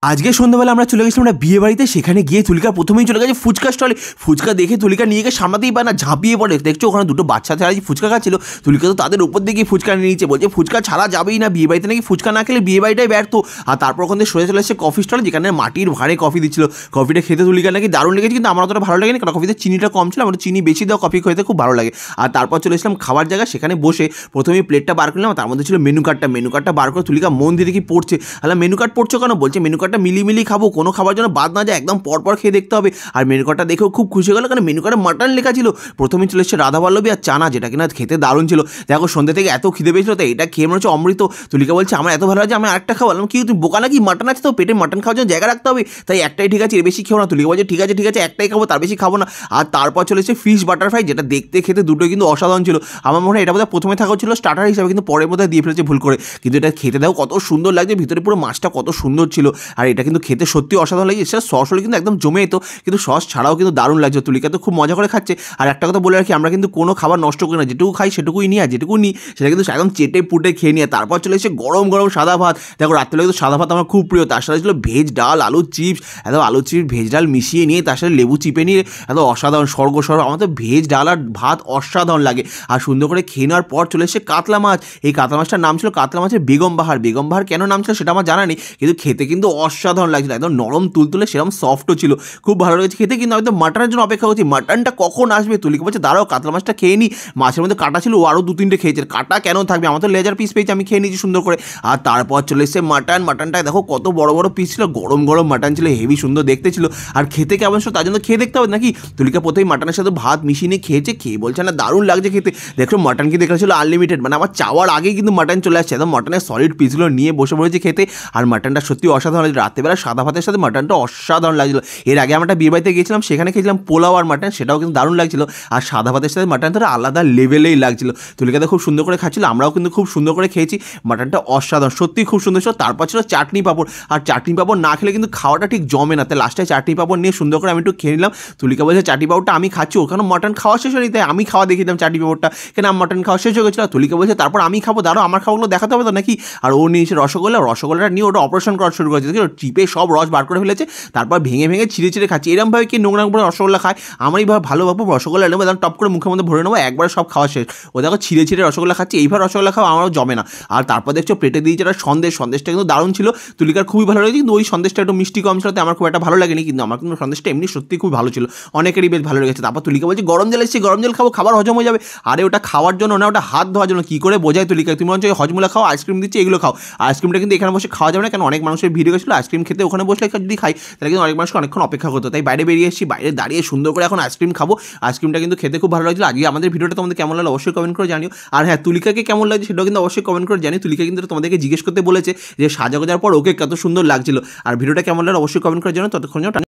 আজকে সন্ধ্যাবেলা আমরা চলে গেছিলাম একটা বিয়ে বাড়িতে। সেখানে গিয়ে তুলিকা প্রথমেই চলে গেছে ফুচকা স্টলে। ফুচকা দেখে তুলিকা নিয়ে গিয়ে সামলাতেই পারে না, ঝাঁপিয়ে পড়ে। দেখছো ওখানে দুটো বাচ্চা ছাড়া ফুচকা খাচ্ছিল, তুলিকা তো তাদের উপর দিকে ফুচকা নিয়ে নিচ্ছে, বলছে ফুচকা ছাড়া যাবেই না, বিয়ে বাড়িতে নাকি ফুচকা না খেলে বিয়ে বাড়িটাই ব্যর্থ। আর তারপর ওখান থেকে সোজা চলে এসেছে কফি স্টলে, যেখানে মাটির ভাঁড়ে কফি দিচ্ছিল। কফিটা খেতে তুলিকা নাকি দারুণ লেগেছে, কিন্তু আমার অতটা ভালো লাগেনি, কারণ কফিতে চিনিটা কম ছিল। আমার চিনি বেশি দেওয়া কফি খেতে খুব ভালো লাগে। আর তারপর চলে এসলাম খাবার জায়গা, সেখানে বসে প্রথমেই প্লেটটা বার করলাম, তার মধ্যে ছিল মেনু কার্ডটা বার করে তুলিকা মন দিয়ে দেখি পড়ছে। তাহলে মেনু কার্ড পড়ছো কেন? বলছে মেনু কার্ডটা মিলিয়ে খাবো, কোনো খাবার যেন বাদ না যায়, একদম পরপর খেয়ে দেখতে হবে। আর মেনু কার্ডটা দেখেও খুব খুশি হয়ে গেল, কারণ মেনু কার্ডে মাটন লেখা ছিল। প্রথমে চলে এসেছে রাধাবল্লভী আর চানা, যেটা কিনা খেতে দারুণ ছিল। দেখো সন্ধ্যে থেকে এত খিদে পেয়েছিল, তো এটা খেয়ে মনে হচ্ছে অমৃত। তুলিকা বলছে আমার এত ভালো লাগে, আমি আরেকটা খাওয়ালাম। কি তুমি বোকা নাকি? মাটন আছে তো, পেটে মাটন খাওয়ার জন্য জায়গা রাখতে হবে, তাই একটাই ঠিক আছে, এর বেশি খেও না। তুলিকা বলছে ঠিক আছে একটাই খাবো, তার বেশি খাবো না। আর তারপর চলে এসেছে ফিশ বাটার ফ্রাই, যেটা দেখতে খেতে দুটোই কিন্তু অসাধারণ ছিল। আমার মনে হয় এটা বোধহয় প্রথমে থাকা ছিল স্টার্টার হিসাবে, কিন্তু পরের মধ্যে দিয়ে ফেলেছে ভুল করে। কিন্তু এটা খেতে দেখো কত সুন্দর লাগছে, ভিতরে পুরো মাছটা কত সুন্দর ছিল। আর এটা কিন্তু খেতে সত্যি অসাধারণ লাগে। সেটা সস হলে কিন্তু একদম জমে যেত, কিন্তু সস ছাড়াও কিন্তু দারুণ লাগছে। তুলিকা তো খুব মজা করে খাচ্ছে। আর একটা কথা বলে রাখি, আমরা কিন্তু কোনো খাবার নষ্ট করি না, যেটুকু খাই সেটুকুই নিই, আর যেটুকু নিই সেটা কিন্তু একদম চেটে পুটে খেয়ে নিয়ে। তারপর চলে এসে গরম গরম সাদা ভাত। দেখো রাত্রে কিন্তু সাদা ভাত আমার খুব প্রিয়, তার সাথে ছিল ভেজ ডাল, আলুর চিপস, এত আলুর চিপস ভেজ ডাল মিশিয়ে নিয়ে তার সাথে লেবু চিপে নিয়ে এত অসাধারণ স্বর্গ। আমার তো ভেজ ডাল আর ভাত অসাধারণ লাগে। আর সুন্দর করে খেয়ে নেওয়ার পর চলে এসে কাতলা মাছ। এই কাতলা মাছটার নাম ছিল কাতলা মাছের বেগম বাহার। বেগম বাহার কেন নাম ছিল সেটা আমার জানা নেই, কিন্তু খেতে কিন্তু অসাধারণ লাগছিল, একদম নরম তুলতুলে, সেরকম সফটও ছিল, খুব ভালো লেগেছে খেতে। কিন্তু আমি তো মাটনের জন্য অপেক্ষা করছি, মাটনটা কখন আসবে। তুলিকা বলছে দাঁড়াও কাতলা মাছটা খেয়ে নিই। মাছের মধ্যে কাটা ছিল, ও আরও দু তিনটে খেয়েছে, কাটা কেন থাকবে, আমার তো লেজার পিস পেয়েছি, আমি খেয়ে নিয়েছি সুন্দর করে। আর তারপর চলে এসেছে মাটনটা দেখো কত বড় বড় পিস ছিল, গরম গরম মাটন ছিল, হেভি সুন্দর দেখতে ছিল। আর খেতে কেমন ছিল তার জন্য খেয়ে দেখতে হবে নাকি। তুলিকা প্রথমেই মাটনের সাথে ভাত মিশিয়ে নিয়ে খেয়েছে, খেয়ে বলছে না দারুণ লাগছে খেতে। দেখো মাটন কিন্তু এখানে ছিল আনলিমিটেড, মানে আমার চাওয়ার আগেই কিন্তু মাটন চলে আসছে, একদম মাটনের সলিড পিসগুলো নিয়ে বসে পড়েছে খেতে। আর মাটনটা সত্যি অসাধারণ লাগছে, রাত্রেবেলা সাদা ভাতের সাথে মাটনটা অসাধারণ লাগছিল। এর আগে আমরা বিয়ে বাড়িতে গিয়েছিলাম, সেখানে খেয়েছিলাম পোলাও আর মাটন, সেটাও কিন্তু দারুণ লাগছিল। আর সাদা ভাতের সাথে মাটন তো আলাদা লেভেলেই লাগছিল। তুলিকাতে খুব সুন্দর করে খাচ্ছিল, আমরাও কিন্তু খুব সুন্দর করে খেয়েছি। মাটনটা অসাধারণ, সত্যিই খুব সুন্দর ছিল। তারপর ছিল চাটনি পাঁপড়, আর চাটনি পাঁপড় না খেলে কিন্তু খাওয়াটা ঠিক জমে না, তাই লাস্টে চাটনি পাঁপড় নিয়ে সুন্দর করে আমি একটু খেয়ে নিলাম। তুলিকা বলছে চাটনি পাঁপড়টা আমি খাচ্ছি, ওখানে মাটন খাওয়া শেষ হয়নি, তাই আমি খাওয়া দেখিলাম চাটনি পাঁপড়টা, কেন আমার মাটন খাওয়া শেষ হয়ে গেছিলো। তুলিকা বলছে তারপর আমি খাবো, দাঁড়াও আমার খাওয়াগুলো দেখাতে হবে তো নাকি। আর ও নিয়েছে রসগোল্লাটা নিয়ে ওটা অপারেশন করা শুরু করেছে, টিপে সব রস বার করে ফেলেছে, তারপর ভেঙে ভেঙে ছিঁড়ে খাচ্ছে। এরমভাবে কি নোংরা করে রসগোল্লা খায়? আমারই ভালো ভাবো রসগোল্লা নেবো, একদম টপ করে মুখের মধ্যে ভরে নেবো, একবারে সব খাওয়া শেষ। ও দেখো ছিঁড়ে রসগোল্লা খাচ্ছে, এইভাবে রসগোল্লা খাওয়া আমারও জমে না। আর তারপর দেখছো প্লেটে দিয়েছে একটা সন্দেশটা কিন্তু দারুণ ছিল, তুলিকার খুবই ভালো লেগেছে। কিন্তু ওই সন্দেশটা একটু মিষ্টি কম ছিল, আমার খুব একটা ভালো লাগেনি, কিন্তু আমার কিন্তু সন্দেশটা এমনি সত্যি খুব ভালো ছিল, অনেকেরই বেশ ভালো লেগেছে। তারপর তুলিকা বলছে গরম জল এসেছে, গরম জল খাবো, খাবার হজম হয়ে যাবে। আরে ওটা খাওয়ার জন্য না, ওটা হাত ধোয়ার জন্য। কী করে বোঝায় তুলিকা? তুমি বলছো হজমুলা খাও, আইসক্রিম দিচ্ছে, এগুলো খাও। আইসক্রিমটা কিন্তু এখানে বসে খাওয়া যাবে না, কারণ অনেক মানুষের ভিড় গেছিলো আইসক্রিম খেতে, ওখানে বসলে যদি খাই তাহলে কিন্তু অনেক মানুষকে অনেকক্ষণ অপেক্ষা করতো, তাই বাইরে বেরিয়ে এসেছি, বাইরে দাঁড়িয়ে সুন্দর করে এখন আইসক্রিম খাবো। আইসক্রিমটা কিন্তু খেতে খুব ভালো লাগছিল। আজকে আমাদের ভিডিওটা তোমাদের কেমন লাগলো অবশ্যই কমেন্ট করে জানিও। আর হ্যাঁ, তুলিকাকে কেমন লাগছে সেটাও কিন্তু অবশ্যই কমেন্ট করে জানি। তুলিকা কিন্তু তোমাদেরকে জিজ্ঞেস করতে বলেছে যে সাজা গোজার পর ওকে কত সুন্দর লাগছিল। আর ভিডিওটা কেমন লাগলো অবশ্যই কমেন্ট করে জানো। ততক্ষণ